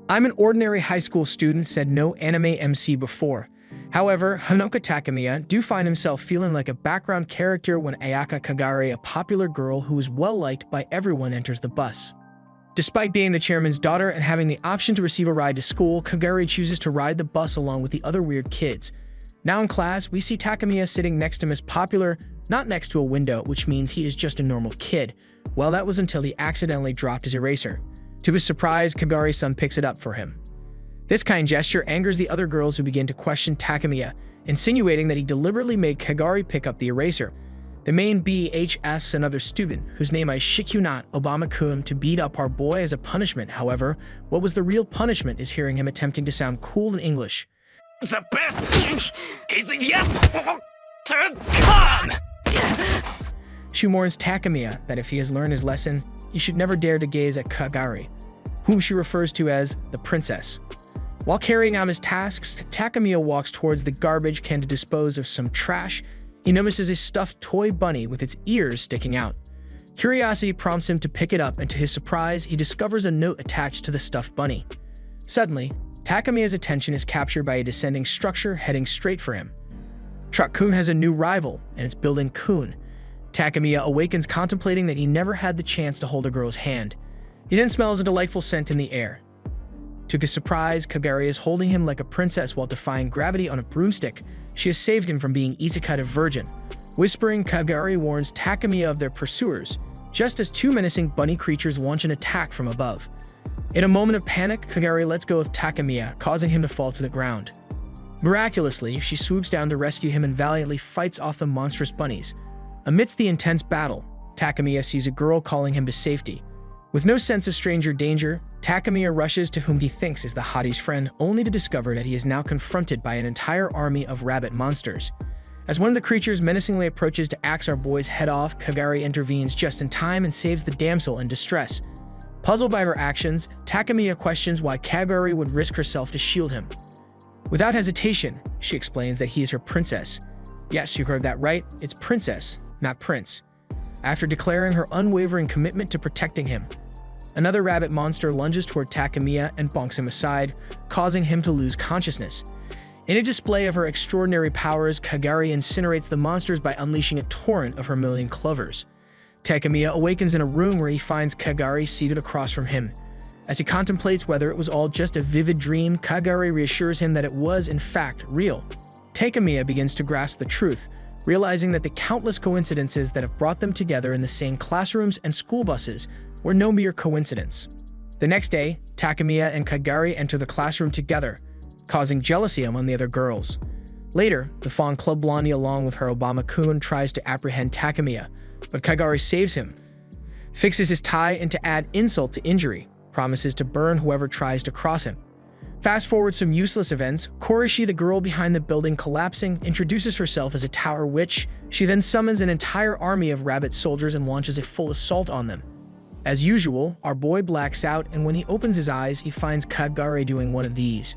I'm an ordinary high school student, said no anime MC before. However, Hanoka Takemiya do find himself feeling like a background character when Ayaka Kagari, a popular girl who is well-liked by everyone, enters the bus. Despite being the chairman's daughter and having the option to receive a ride to school, Kagari chooses to ride the bus along with the other weird kids. Now in class, we see Takemiya sitting next to Miss Popular, not next to a window, which means he is just a normal kid. Well, that was until he accidentally dropped his eraser. To his surprise, Kagari-san picks it up for him. This kind gesture angers the other girls, who begin to question Takemiya, insinuating that he deliberately made Kagari pick up the eraser. The main BH asks another student, whose name I shit you not, Obama-kun, to beat up our boy as a punishment. However, what was the real punishment is hearing him attempting to sound cool in English. The best thing is yet to come! She warns Takemiya that if he has learned his lesson, he should never dare to gaze at Kagari, whom she refers to as the princess. While carrying out his tasks, Takemiya walks towards the garbage can to dispose of some trash. He notices a stuffed toy bunny with its ears sticking out. Curiosity prompts him to pick it up, and to his surprise, he discovers a note attached to the stuffed bunny. Suddenly, Takemiya's attention is captured by a descending structure heading straight for him. Truck-kun has a new rival, and it's Building Kun. Takemiya awakens, contemplating that he never had the chance to hold a girl's hand. He then smells a delightful scent in the air. To his surprise, Kagari is holding him like a princess while defying gravity on a broomstick. She has saved him from being isekai virgin. Whispering, Kagari warns Takemiya of their pursuers, just as two menacing bunny creatures launch an attack from above. In a moment of panic, Kagari lets go of Takemiya, causing him to fall to the ground. Miraculously, she swoops down to rescue him and valiantly fights off the monstrous bunnies. Amidst the intense battle, Takemiya sees a girl calling him to safety. With no sense of stranger danger, Takemiya rushes to whom he thinks is the hottie's friend, only to discover that he is now confronted by an entire army of rabbit monsters. As one of the creatures menacingly approaches to axe our boy's head off, Kagari intervenes just in time and saves the damsel in distress. Puzzled by her actions, Takemiya questions why Kagari would risk herself to shield him. Without hesitation, she explains that he is her princess. Yes, you heard that right, it's princess, not prince. After declaring her unwavering commitment to protecting him, another rabbit monster lunges toward Takemiya and bonks him aside, causing him to lose consciousness. In a display of her extraordinary powers, Kagari incinerates the monsters by unleashing a torrent of her million clovers. Takemiya awakens in a room where he finds Kagari seated across from him. As he contemplates whether it was all just a vivid dream, Kagari reassures him that it was, in fact, real. Takemiya begins to grasp the truth, realizing that the countless coincidences that have brought them together in the same classrooms and school buses were no mere coincidence. The next day, Takemiya and Kagari enter the classroom together, causing jealousy among the other girls. Later, the Fawn Club Blondie, along with her Obama-kun, tries to apprehend Takemiya, but Kagari saves him, fixes his tie, and to add insult to injury, promises to burn whoever tries to cross him. Fast forward some useless events, Korishi, the girl behind the building collapsing, introduces herself as a tower witch. She then summons an entire army of rabbit soldiers and launches a full assault on them. As usual, our boy blacks out, and when he opens his eyes, he finds Kagari doing one of these.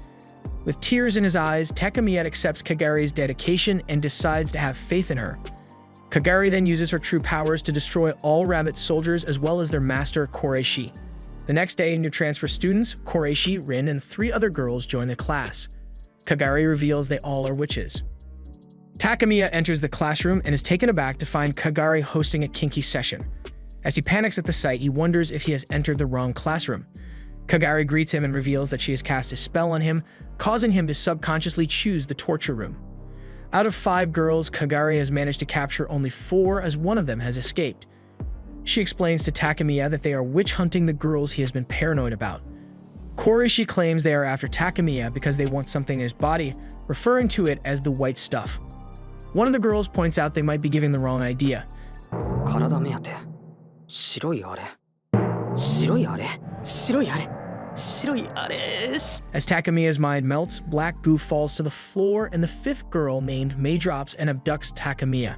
With tears in his eyes, Takemiya accepts Kagari's dedication and decides to have faith in her. Kagari then uses her true powers to destroy all rabbit soldiers as well as their master, Koreishi. The next day, new transfer students, Koreishi, Rin, and 3 other girls join the class. Kagari reveals they all are witches. Takemiya enters the classroom and is taken aback to find Kagari hosting a kinky session. As he panics at the sight, he wonders if he has entered the wrong classroom. Kagari greets him and reveals that she has cast a spell on him, causing him to subconsciously choose the torture room. Out of 5 girls, Kagari has managed to capture only 4, as one of them has escaped. She explains to Takemiya that they are witch-hunting the girls he has been paranoid about. Korishi claims they are after Takemiya because they want something in his body, referring to it as the white stuff. One of the girls points out they might be giving the wrong idea. As Takemiya's mind melts, black goo falls to the floor, and the 5th girl, named May, drops and abducts Takemiya.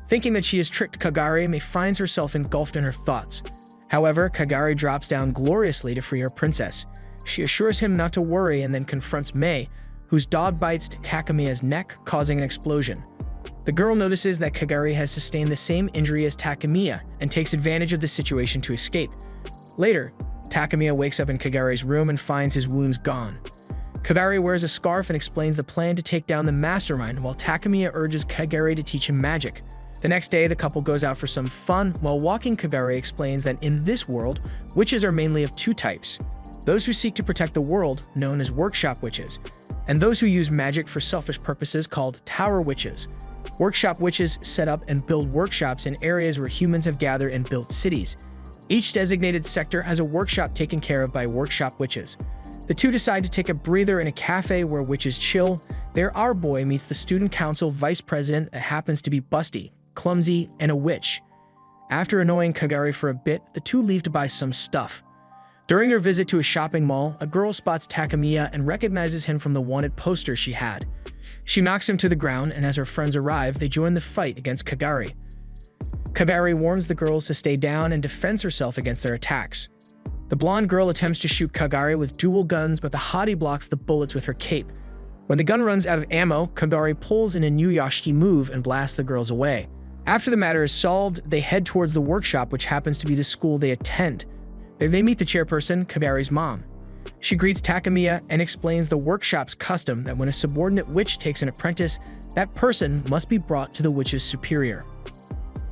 Thinking that she has tricked Kagari, May finds herself engulfed in her thoughts. However, Kagari drops down gloriously to free her princess. She assures him not to worry and then confronts May, whose dog bites Takemiya's neck, causing an explosion. The girl notices that Kagari has sustained the same injury as Takemiya and takes advantage of the situation to escape. Later, Takamiya wakes up in Kagari's room and finds his wounds gone. Kagari wears a scarf and explains the plan to take down the mastermind, while Takamiya urges Kagari to teach him magic. The next day, the couple goes out for some fun. While walking, Kagari explains that in this world, witches are mainly of two types: those who seek to protect the world, known as workshop witches, and those who use magic for selfish purposes, called tower witches. Workshop witches set up and build workshops in areas where humans have gathered and built cities. Each designated sector has a workshop taken care of by workshop witches. The two decide to take a breather in a cafe where witches chill. There, our boy meets the student council vice president that happens to be busty, clumsy, and a witch. After annoying Kagari for a bit, the two leave to buy some stuff. During their visit to a shopping mall, a girl spots Takamiya and recognizes him from the wanted poster she had. She knocks him to the ground, and as her friends arrive, they join the fight against Kagari. Kagari warns the girls to stay down and defends herself against their attacks. The blonde girl attempts to shoot Kagari with dual guns, but the hottie blocks the bullets with her cape. When the gun runs out of ammo, Kagari pulls in a new Yashiki move and blasts the girls away. After the matter is solved, they head towards the workshop, which happens to be the school they attend. They meet the chairperson, Kagari's mom. She greets Takamiya and explains the workshop's custom that when a subordinate witch takes an apprentice, that person must be brought to the witch's superior.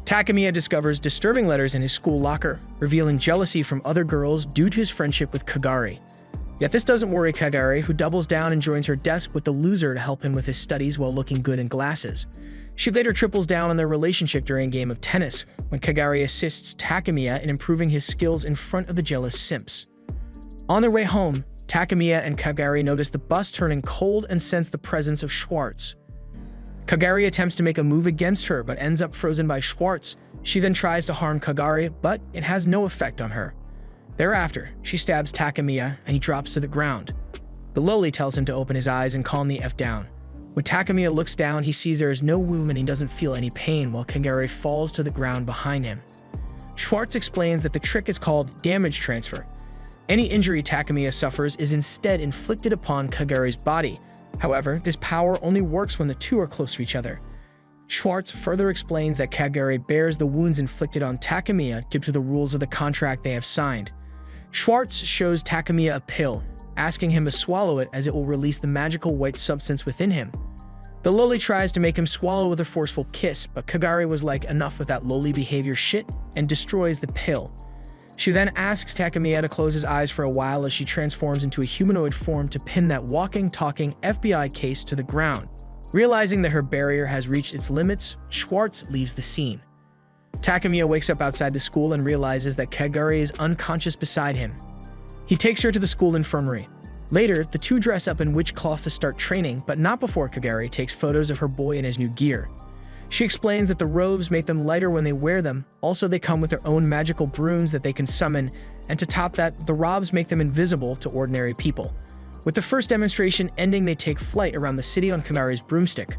Takamiya discovers disturbing letters in his school locker, revealing jealousy from other girls due to his friendship with Kagari. Yet this doesn't worry Kagari, who doubles down and joins her desk with the loser to help him with his studies while looking good in glasses. She later triples down on their relationship during a game of tennis, when Kagari assists Takamiya in improving his skills in front of the jealous simps. On their way home, Takamiya and Kagari notice the bus turning cold and sense the presence of Schwartz. Kagari attempts to make a move against her, but ends up frozen by Schwartz. She then tries to harm Kagari, but it has no effect on her. Thereafter, she stabs Takamiya, and he drops to the ground. The loli tells him to open his eyes and calm the F down. When Takamiya looks down, he sees there is no wound and he doesn't feel any pain, while Kagari falls to the ground behind him. Schwartz explains that the trick is called damage transfer. Any injury Takamiya suffers is instead inflicted upon Kagari's body. However, this power only works when the two are close to each other. Schwartz further explains that Kagari bears the wounds inflicted on Takamiya due to the rules of the contract they have signed. Schwartz shows Takamiya a pill, asking him to swallow it as it will release the magical white substance within him. The loli tries to make him swallow with a forceful kiss, but Kagari was like, enough with that loli behavior shit, and destroys the pill. She then asks Takamiya to close his eyes for a while as she transforms into a humanoid form to pin that walking, talking FBI case to the ground. Realizing that her barrier has reached its limits, Schwartz leaves the scene. Takamiya wakes up outside the school and realizes that Kagari is unconscious beside him. He takes her to the school infirmary. Later, the two dress up in witch cloth to start training, but not before Kagari takes photos of her boy in his new gear. She explains that the robes make them lighter when they wear them. Also, they come with their own magical brooms that they can summon, and to top that, the robes make them invisible to ordinary people. With the first demonstration ending, they take flight around the city on Kagari's broomstick.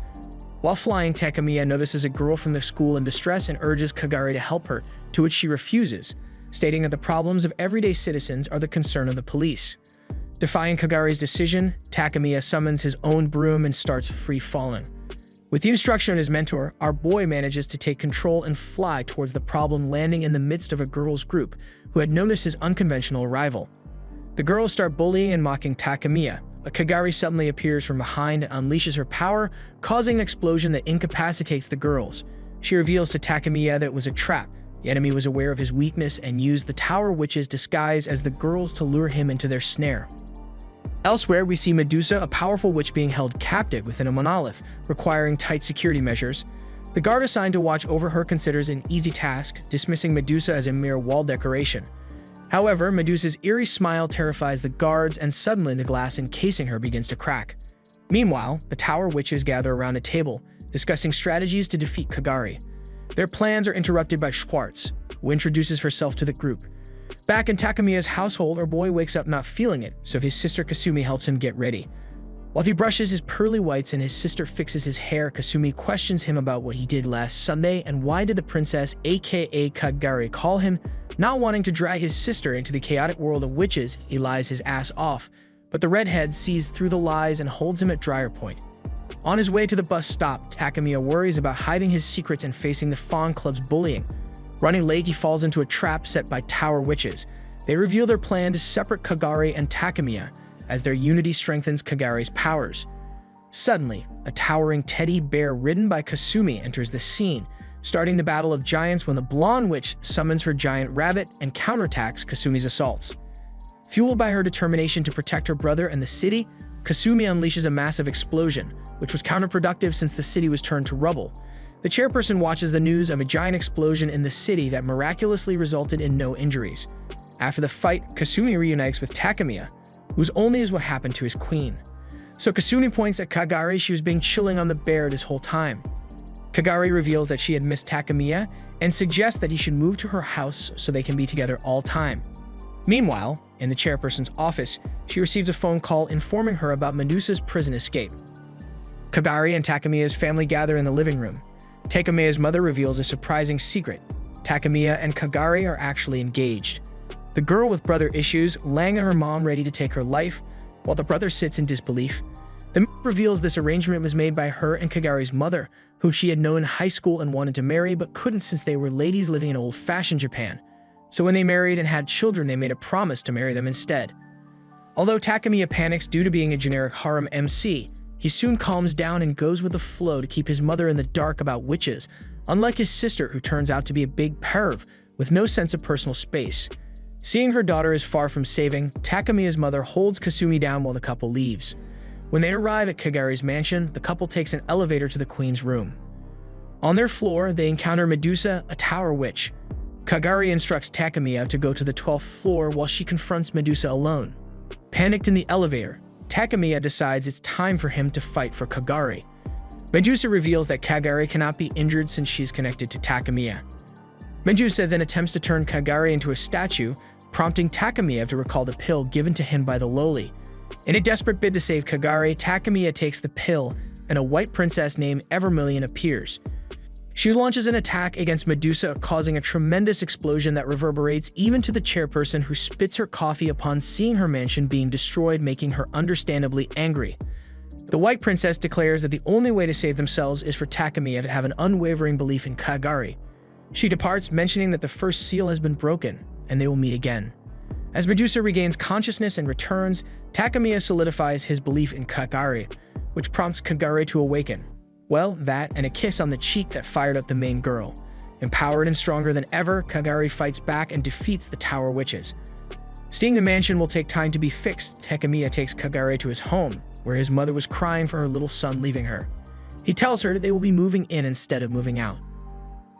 While flying, Takamiya notices a girl from the school in distress and urges Kagari to help her, to which she refuses, stating that the problems of everyday citizens are the concern of the police. Defying Kagari's decision, Takamiya summons his own broom and starts free-falling. With the instruction of his mentor, our boy manages to take control and fly towards the problem, landing in the midst of a girls' group who had noticed his unconventional arrival. The girls start bullying and mocking Takamiya, but Kagari suddenly appears from behind and unleashes her power, causing an explosion that incapacitates the girls. She reveals to Takamiya that it was a trap. The enemy was aware of his weakness and used the Tower Witch's disguise as the girls to lure him into their snare. Elsewhere, we see Medusa, a powerful witch being held captive within a monolith, requiring tight security measures. The guard assigned to watch over her considers an easy task, dismissing Medusa as a mere wall decoration. However, Medusa's eerie smile terrifies the guards, and suddenly the glass encasing her begins to crack. Meanwhile, the Tower Witches gather around a table, discussing strategies to defeat Kagari. Their plans are interrupted by Schwartz, who introduces herself to the group. Back in Takamiya's household, our boy wakes up not feeling it, so his sister Kasumi helps him get ready. While he brushes his pearly whites and his sister fixes his hair, Kasumi questions him about what he did last Sunday and why did the princess, aka Kagari, call him. Not wanting to drag his sister into the chaotic world of witches, he lies his ass off, but the redhead sees through the lies and holds him at Dryer Point. On his way to the bus stop, Takamiya worries about hiding his secrets and facing the Fawn Club's bullying. Running late, he falls into a trap set by Tower Witches. They reveal their plan to separate Kagari and Takemiya, as their unity strengthens Kagari's powers. Suddenly, a towering teddy bear ridden by Kasumi enters the scene, starting the battle of giants when the blonde witch summons her giant rabbit and counterattacks Kasumi's assaults. Fueled by her determination to protect her brother and the city, Kasumi unleashes a massive explosion, which was counterproductive since the city was turned to rubble. The chairperson watches the news of a giant explosion in the city that miraculously resulted in no injuries. After the fight, Kasumi reunites with Takemiya, whose only is what happened to his queen. So Kasumi points at Kagari. She was being chilling on the bear this whole time. Kagari reveals that she had missed Takemiya and suggests that he should move to her house so they can be together all time. Meanwhile, in the chairperson's office, she receives a phone call informing her about Medusa's prison escape. Kagari and Takemiya's family gather in the living room. Takemiya's mother reveals a surprising secret. Takemiya and Kagari are actually engaged. The girl with brother issues, laying at her mom ready to take her life, while the brother sits in disbelief. The mother reveals this arrangement was made by her and Kagari's mother, who she had known in high school and wanted to marry but couldn't since they were ladies living in old-fashioned Japan. So when they married and had children, they made a promise to marry them instead. Although Takemiya panics due to being a generic harem MC, he soon calms down and goes with the flow to keep his mother in the dark about witches, unlike his sister who turns out to be a big perv with no sense of personal space. Seeing her daughter is far from saving, Takemiya's mother holds Kasumi down while the couple leaves. When they arrive at Kagari's mansion, the couple takes an elevator to the queen's room. On their floor, they encounter Medusa, a tower witch. Kagari instructs Takemiya to go to the 12th floor while she confronts Medusa alone. Panicked in the elevator, Takemiya decides it's time for him to fight for Kagari. Medusa reveals that Kagari cannot be injured since she's connected to Takemiya. Medusa then attempts to turn Kagari into a statue, prompting Takemiya to recall the pill given to him by the loli. In a desperate bid to save Kagari, Takemiya takes the pill, and a white princess named Evermillion appears. She launches an attack against Medusa, causing a tremendous explosion that reverberates even to the chairperson, who spits her coffee upon seeing her mansion being destroyed, making her understandably angry. The White Princess declares that the only way to save themselves is for Takemiya to have an unwavering belief in Kagari. She departs, mentioning that the first seal has been broken, and they will meet again. As Medusa regains consciousness and returns, Takemiya solidifies his belief in Kagari, which prompts Kagari to awaken. Well, that and a kiss on the cheek that fired up the main girl. Empowered and stronger than ever, Kagari fights back and defeats the Tower Witches. Seeing the mansion will take time to be fixed, Takemiya takes Kagari to his home, where his mother was crying for her little son leaving her. He tells her that they will be moving in instead of moving out.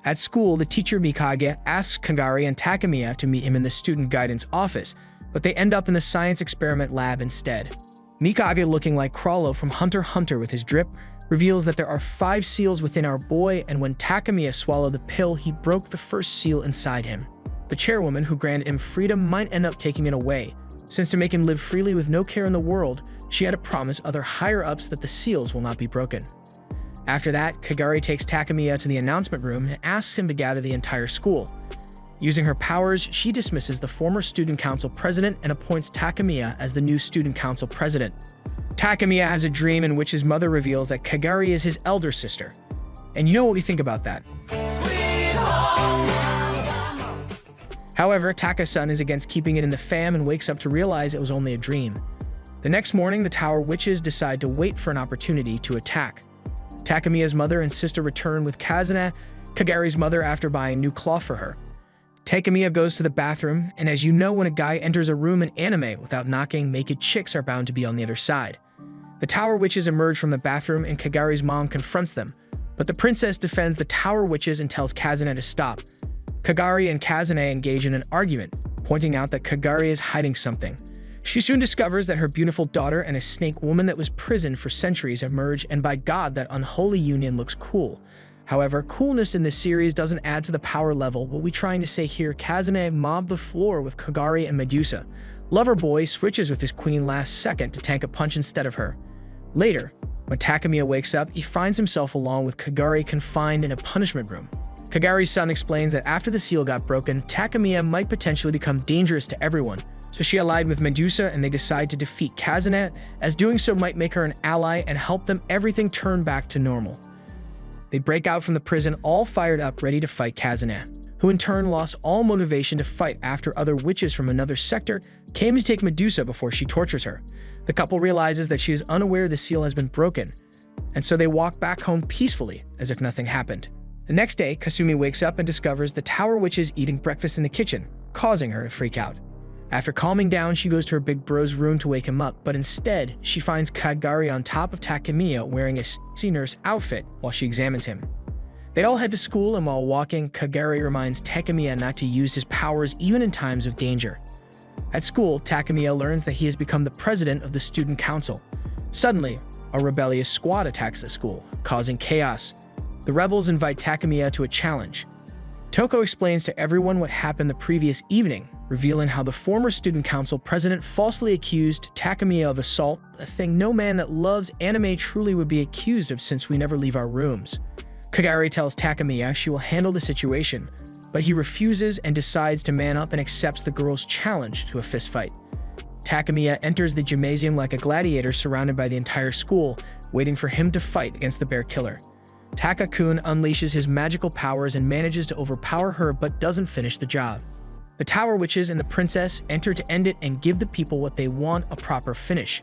At school, the teacher Mikage asks Kagari and Takemiya to meet him in the student guidance office, but they end up in the science experiment lab instead. Mikage, looking like Crawlo from Hunter x Hunter with his drip, reveals that there are 5 seals within our boy, and when Takemiya swallowed the pill, he broke the first seal inside him. The chairwoman, who granted him freedom, might end up taking it away, since to make him live freely with no care in the world, she had to promise other higher-ups that the seals will not be broken. After that, Kagari takes Takemiya to the announcement room and asks him to gather the entire school. Using her powers, she dismisses the former student council president and appoints Takemiya as the new student council president. Takemiya has a dream in which his mother reveals that Kagari is his elder sister. And you know what we think about that. However, Taka-san is against keeping it in the fam and wakes up to realize it was only a dream. The next morning, the Tower Witches decide to wait for an opportunity to attack. Takemiya's mother and sister return with Kazuna, Kagari's mother, after buying new cloth for her. Takemiya goes to the bathroom, and as you know, when a guy enters a room in anime without knocking, naked chicks are bound to be on the other side. The Tower Witches emerge from the bathroom and Kagari's mom confronts them, but the princess defends the Tower Witches and tells Kazuna to stop. Kagari and Kazuna engage in an argument, pointing out that Kagari is hiding something. She soon discovers that her beautiful daughter and a snake woman that was prisoned for centuries emerge, and by God, that unholy union looks cool. However, coolness in this series doesn't add to the power level. What we trying to say here, Kazuna mobbed the floor with Kagari and Medusa. Loverboy switches with his queen last second to tank a punch instead of her. Later, when Takemiya wakes up, he finds himself along with Kagari confined in a punishment room. Kagari's son explains that after the seal got broken, Takemiya might potentially become dangerous to everyone, so she allied with Medusa and they decide to defeat Kazuna, as doing so might make her an ally and help them everything turn back to normal. They break out from the prison all fired up, ready to fight Kazuna. who in turn lost all motivation to fight after other witches from another sector came to take Medusa before she tortures her. The couple realizes that she is unaware the seal has been broken, and so they walk back home peacefully as if nothing happened. The next day, Kasumi wakes up and discovers the Tower Witches eating breakfast in the kitchen, causing her to freak out. After calming down, she goes to her big bro's room to wake him up, but instead, she finds Kagari on top of Takemiya wearing a sexy nurse outfit while she examines him. They all head to school, and while walking, Kagari reminds Takemiya not to use his powers even in times of danger. At school, Takemiya learns that he has become the president of the student council. Suddenly, a rebellious squad attacks the school, causing chaos. The rebels invite Takemiya to a challenge. Toko explains to everyone what happened the previous evening, revealing how the former student council president falsely accused Takemiya of assault, a thing no man that loves anime truly would be accused of since we never leave our rooms. Kagari tells Takemiya she will handle the situation, but he refuses and decides to man up and accepts the girl's challenge to a fistfight. Takemiya enters the gymnasium like a gladiator surrounded by the entire school, waiting for him to fight against the bear killer. Taka-kun unleashes his magical powers and manages to overpower her but doesn't finish the job. The Tower Witches and the princess enter to end it and give the people what they want, a proper finish.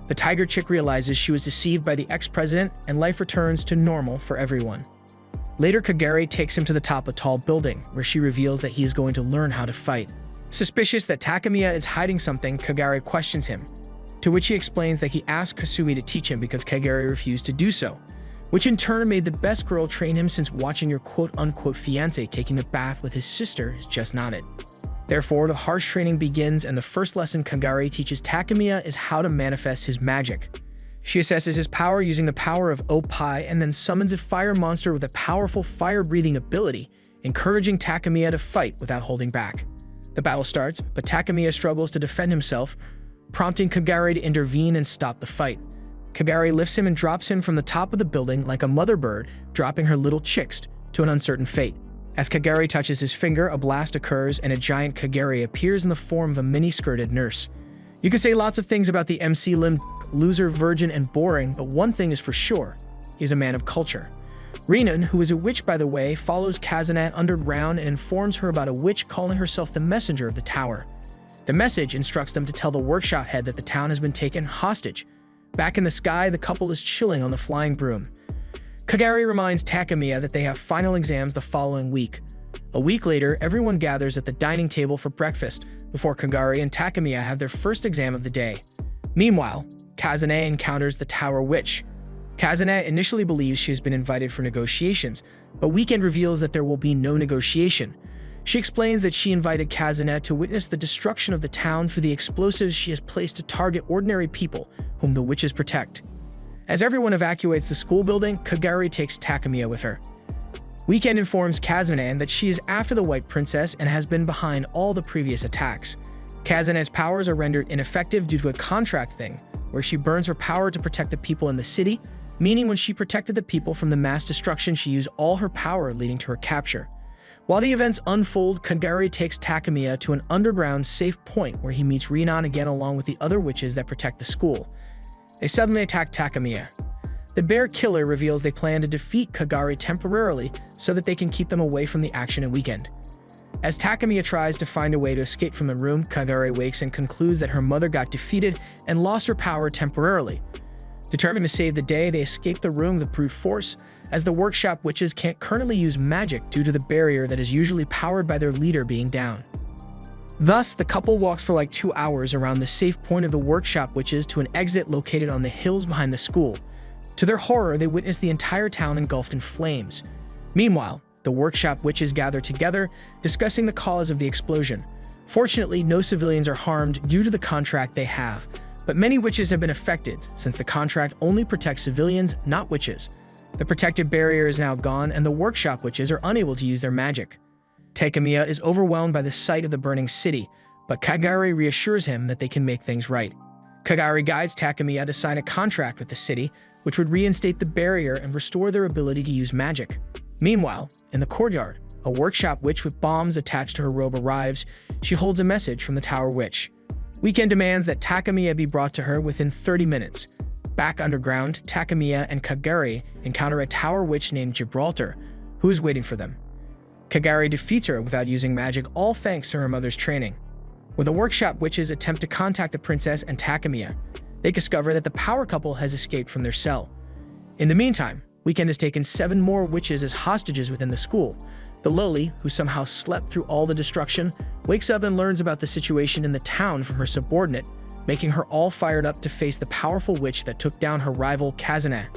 The tiger chick realizes she was deceived by the ex-president and life returns to normal for everyone. Later, Kagari takes him to the top of a tall building, where she reveals that he is going to learn how to fight. Suspicious that Takemiya is hiding something, Kagari questions him, to which he explains that he asked Kasumi to teach him because Kagari refused to do so, which in turn made the best girl train him since watching your quote-unquote fiancé taking a bath with his sister is just not it. Therefore, the harsh training begins, and the first lesson Kagari teaches Takemiya is how to manifest his magic. She assesses his power using the power of Oppai and then summons a fire monster with a powerful fire-breathing ability, encouraging Takemiya to fight without holding back. The battle starts, but Takemiya struggles to defend himself, prompting Kagari to intervene and stop the fight. Kagari lifts him and drops him from the top of the building like a mother bird, dropping her little chicks to an uncertain fate. As Kagari touches his finger, a blast occurs and a giant Kagari appears in the form of a mini-skirted nurse. You can say lots of things about the MC Lim, loser, virgin, and boring, but one thing is for sure, he's a man of culture. Rinan, who is a witch by the way, follows Kazane underground and informs her about a witch calling herself the messenger of the tower. The message instructs them to tell the workshop head that the town has been taken hostage. Back in the sky, the couple is chilling on the flying broom. Kagari reminds Takemiya that they have final exams the following week. A week later, everyone gathers at the dining table for breakfast before Kagari and Takemiya have their first exam of the day. Meanwhile, Kazane encounters the Tower Witch. Kazane initially believes she has been invited for negotiations, but Weekend reveals that there will be no negotiation. She explains that she invited Kazane to witness the destruction of the town for the explosives she has placed to target ordinary people whom the witches protect. As everyone evacuates the school building, Kagari takes Takemiya with her. Weekend informs Kazane that she is after the White Princess and has been behind all the previous attacks. Kazane's powers are rendered ineffective due to a contract thing, where she burns her power to protect the people in the city, meaning when she protected the people from the mass destruction, she used all her power, leading to her capture. While the events unfold, Kagari takes Takemiya to an underground safe point where he meets Rinan again along with the other witches that protect the school. They suddenly attack Takemiya. The bear killer reveals they plan to defeat Kagari temporarily so that they can keep them away from the action and Weekend. As Takemiya tries to find a way to escape from the room, Kagari wakes and concludes that her mother got defeated and lost her power temporarily. Determined to save the day, they escape the room with brute force, as the workshop witches can't currently use magic due to the barrier that is usually powered by their leader being down. Thus, the couple walks for like 2 hours around the safe point of the workshop witches to an exit located on the hills behind the school. To their horror, they witness the entire town engulfed in flames. Meanwhile, the workshop witches gather together, discussing the cause of the explosion. Fortunately, no civilians are harmed due to the contract they have, but many witches have been affected since the contract only protects civilians, not witches. The protective barrier is now gone and the workshop witches are unable to use their magic. Takemiya is overwhelmed by the sight of the burning city, but Kagari reassures him that they can make things right. Kagari guides Takemiya to sign a contract with the city, which would reinstate the barrier and restore their ability to use magic. Meanwhile, in the courtyard, a workshop witch with bombs attached to her robe arrives. She holds a message from the Tower Witch. Weekend demands that Takemiya be brought to her within 30 minutes. Back underground, Takemiya and Kagari encounter a Tower Witch named Gibraltar, who is waiting for them. Kagari defeats her without using magic, all thanks to her mother's training. When the workshop witches attempt to contact the princess and Takemiya, they discover that the power couple has escaped from their cell. In the meantime, Weekend has taken 7 more witches as hostages within the school. The lowly, who somehow slept through all the destruction, wakes up and learns about the situation in the town from her subordinate, making her all fired up to face the powerful witch that took down her rival Kazune.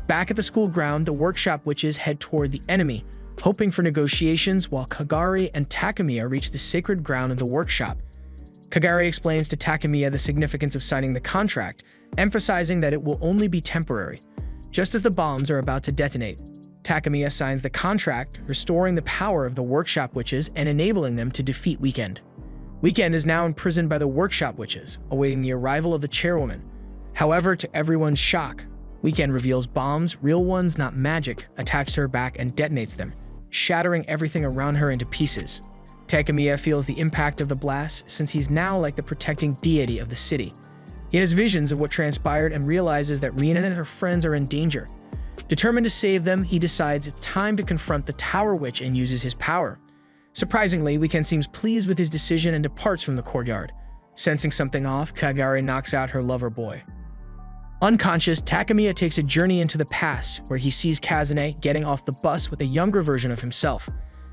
Back at the school ground, the workshop witches head toward the enemy, hoping for negotiations, while Kagari and Takemiya reach the sacred ground of the workshop. Kagari explains to Takemiya the significance of signing the contract, emphasizing that it will only be temporary. Just as the bombs are about to detonate, Takemiya signs the contract, restoring the power of the workshop witches and enabling them to defeat Weekend. Weekend is now imprisoned by the workshop witches, awaiting the arrival of the chairwoman. However, to everyone's shock, Weekend reveals bombs, real ones, not magic, attached to her back and detonates them, shattering everything around her into pieces. Takemiya feels the impact of the blast since he's now like the protecting deity of the city. He has visions of what transpired and realizes that Rina and her friends are in danger. Determined to save them, he decides it's time to confront the Tower Witch and uses his power. Surprisingly, Weekend seems pleased with his decision and departs from the courtyard. Sensing something off, Kagari knocks out her lover boy. Unconscious, Takemiya takes a journey into the past, where he sees Kazune getting off the bus with a younger version of himself.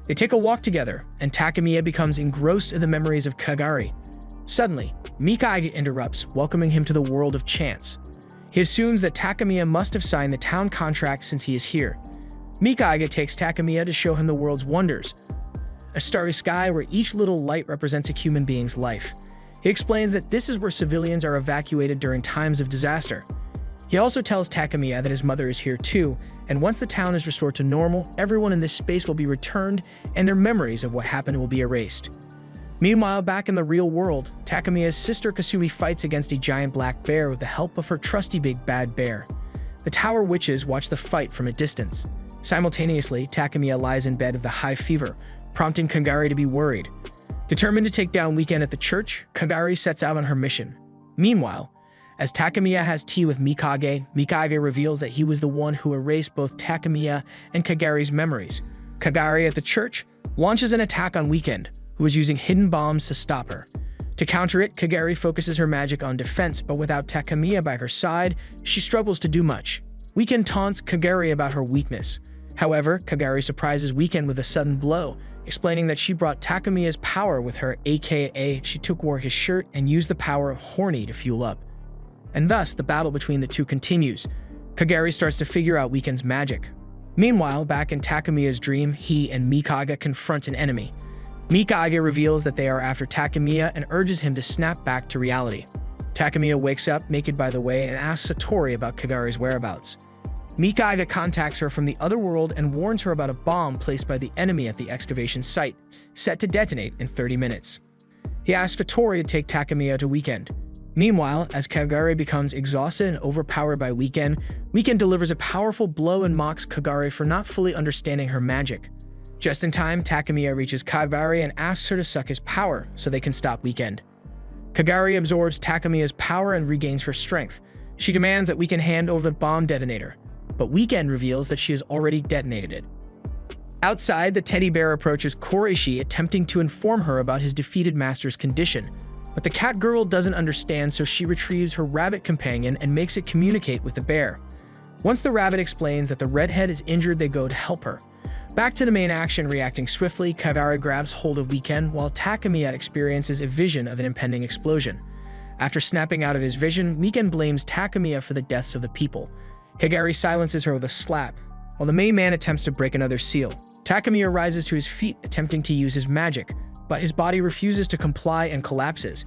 They take a walk together, and Takemiya becomes engrossed in the memories of Kagari. Suddenly, Mikage interrupts, welcoming him to the world of chance. He assumes that Takemiya must have signed the town contract since he is here. Mikage takes Takemiya to show him the world's wonders, a starry sky where each little light represents a human being's life. He explains that this is where civilians are evacuated during times of disaster. He also tells Takemiya that his mother is here too, and once the town is restored to normal, everyone in this space will be returned and their memories of what happened will be erased. Meanwhile, back in the real world, Takemiya's sister Kasumi fights against a giant black bear with the help of her trusty big bad bear. The Tower Witches watch the fight from a distance. Simultaneously, Takemiya lies in bed with a high fever, prompting Kagari to be worried. Determined to take down Weekend at the church, Kagari sets out on her mission. Meanwhile, as Takemiya has tea with Mikage, Mikage reveals that he was the one who erased both Takemiya and Kagari's memories. Kagari at the church launches an attack on Weekend, who is using hidden bombs to stop her. To counter it, Kagari focuses her magic on defense, but without Takemiya by her side, she struggles to do much. Weekend taunts Kagari about her weakness. However, Kagari surprises Weekend with a sudden blow, explaining that she brought Takemiya's power with her, aka she wore his shirt and used the power of Horny to fuel up. And thus, the battle between the two continues. Kagari starts to figure out Weekend's magic. Meanwhile, back in Takemiya's dream, he and Mikage confront an enemy. Mikage reveals that they are after Takemiya and urges him to snap back to reality. Takemiya wakes up, naked by the way, and asks Satori about Kagari's whereabouts. Mikage contacts her from the other world and warns her about a bomb placed by the enemy at the excavation site, set to detonate in 30 minutes. He asks Satori to take Takemiya to Weekend. Meanwhile, as Kagari becomes exhausted and overpowered by Weekend, Weekend delivers a powerful blow and mocks Kagari for not fully understanding her magic. Just in time, Takemiya reaches Kagari and asks her to suck his power so they can stop Weekend. Kagari absorbs Takemiya's power and regains her strength. She demands that Weekend hand over the bomb detonator, but Weekend reveals that she has already detonated it. Outside, the teddy bear approaches Koreishi, attempting to inform her about his defeated master's condition. But the cat girl doesn't understand, so she retrieves her rabbit companion and makes it communicate with the bear. Once the rabbit explains that the redhead is injured, they go to help her. Back to the main action, reacting swiftly, Kagari grabs hold of Weekend while Takemiya experiences a vision of an impending explosion. After snapping out of his vision, Weekend blames Takemiya for the deaths of the people. Kagari silences her with a slap, while the main man attempts to break another seal. Takemiya rises to his feet, attempting to use his magic, but his body refuses to comply and collapses.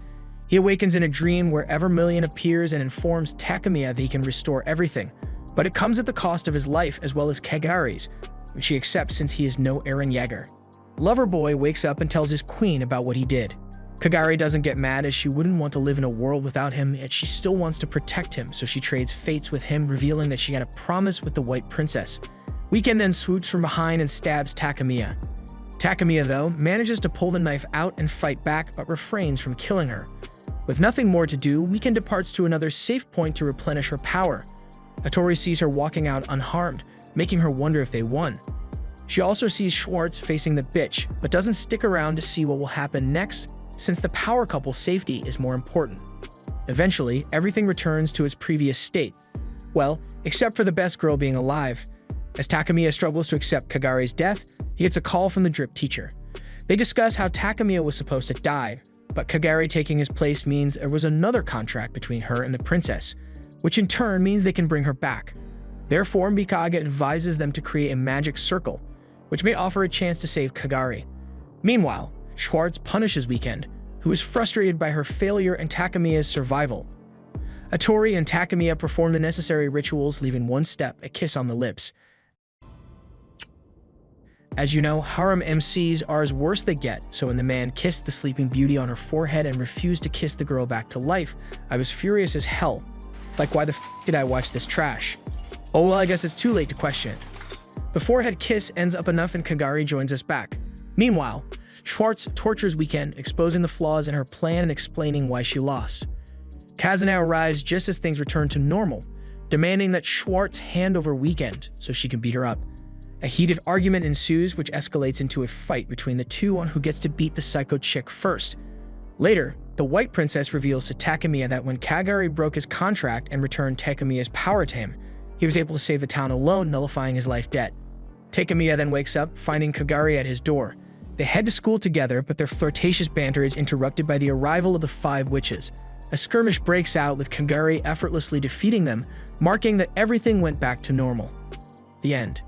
He awakens in a dream where Evermillion appears and informs Takemiya that he can restore everything, but it comes at the cost of his life as well as Kagari's, which he accepts since he is no Eren Yeager. Loverboy wakes up and tells his queen about what he did. Kagari doesn't get mad, as she wouldn't want to live in a world without him, yet she still wants to protect him, so she trades fates with him, revealing that she had a promise with the White Princess. Weekend then swoops from behind and stabs Takemiya. Takemiya, though, manages to pull the knife out and fight back, but refrains from killing her. With nothing more to do, Weekend departs to another safe point to replenish her power. Satori sees her walking out unharmed, making her wonder if they won. She also sees Schwartz facing the bitch, but doesn't stick around to see what will happen next, since the power couple's safety is more important. Eventually, everything returns to its previous state. Well, except for the best girl being alive. As Takemiya struggles to accept Kagare's death, he gets a call from the drip teacher. They discuss how Takemiya was supposed to die, but Kagare taking his place means there was another contract between her and the princess, which in turn means they can bring her back. Therefore, Mikage advises them to create a magic circle, which may offer a chance to save Kagare. Meanwhile, Schwartz punishes Weekend, who is frustrated by her failure and Takemiya's survival. Atori and Takemiya perform the necessary rituals, leaving one step, a kiss on the lips. As you know, harem MCs are as worse they get, so when the man kissed the sleeping beauty on her forehead and refused to kiss the girl back to life, I was furious as hell. Like, why the f did I watch this trash? Oh well, I guess it's too late to question it. The forehead kiss ends up enough and Kagare joins us back. Meanwhile, Schwartz tortures Weekend, exposing the flaws in her plan and explaining why she lost. Kazunao arrives just as things return to normal, demanding that Schwartz hand over Weekend so she can beat her up. A heated argument ensues, which escalates into a fight between the two on who gets to beat the psycho chick first. Later, the White Princess reveals to Takemiya that when Kagare broke his contract and returned Takemiya's power to him, he was able to save the town alone, nullifying his life debt. Takemiya then wakes up, finding Kagare at his door. They head to school together, but their flirtatious banter is interrupted by the arrival of the 5 witches. A skirmish breaks out with Kagare effortlessly defeating them, marking that everything went back to normal. The end.